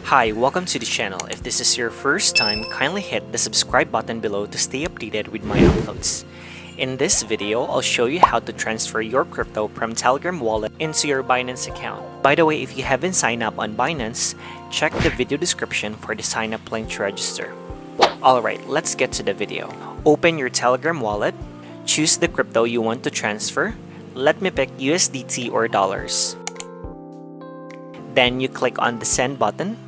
Hi, welcome to the channel. If this is your first time, kindly hit the subscribe button below to stay updated with my uploads. In this video, I'll show you how to transfer your crypto from Telegram wallet into your Binance account. By the way, if you haven't signed up on Binance, check the video description for the sign up link to register. Alright, let's get to the video. Open your Telegram wallet, choose the crypto you want to transfer. Let me pick USDT or dollars. Then you click on the send button.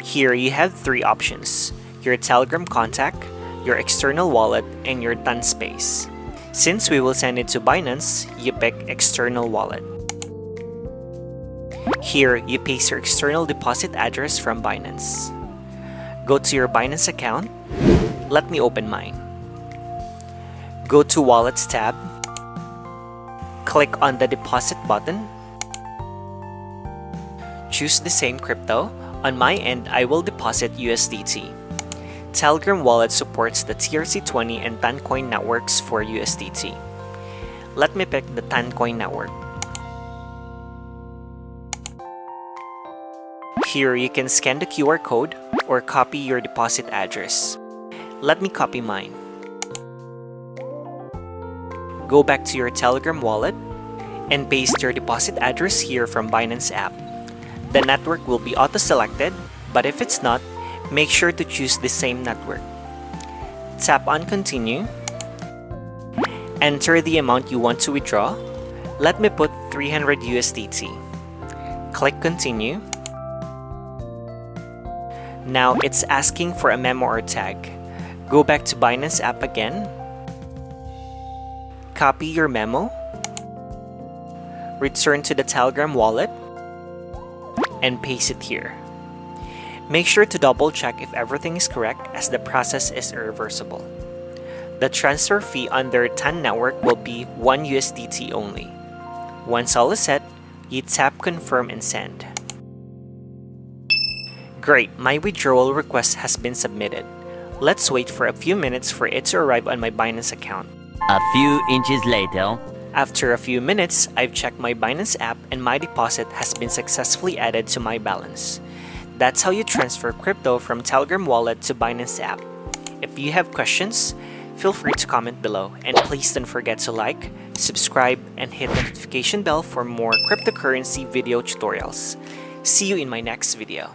Here you have three options: your Telegram contact, your external wallet, and your done space. Since we will send it to Binance, you pick external wallet. Here you paste your external deposit address from Binance. Go to your Binance account. Let me open mine. Go to Wallets tab. Click on the deposit button. Choose the same crypto. On my end, I will deposit USDT. Telegram wallet supports the TRC20 and Tancoin networks for USDT. Let me pick the Tancoin network. Here you can scan the QR code or copy your deposit address. Let me copy mine. Go back to your Telegram wallet and paste your deposit address here from Binance App. The network will be auto-selected, but if it's not, make sure to choose the same network. Tap on Continue. Enter the amount you want to withdraw. Let me put 300 USDT. Click Continue. Now it's asking for a memo or tag. Go back to Binance App again. Copy your memo. Return to the Telegram wallet and paste it here. Make sure to double check if everything is correct, as the process is irreversible. The transfer fee under TAN network will be 1 USDT only. Once all is set, you tap confirm and send. Great, my withdrawal request has been submitted. Let's wait for a few minutes for it to arrive on my Binance account. A few inches later. After a few minutes, I've checked my Binance app and my deposit has been successfully added to my balance. That's how you transfer crypto from Telegram wallet to Binance app. If you have questions, feel free to comment below, and please don't forget to like, subscribe, and hit the notification bell for more cryptocurrency video tutorials. See you in my next video.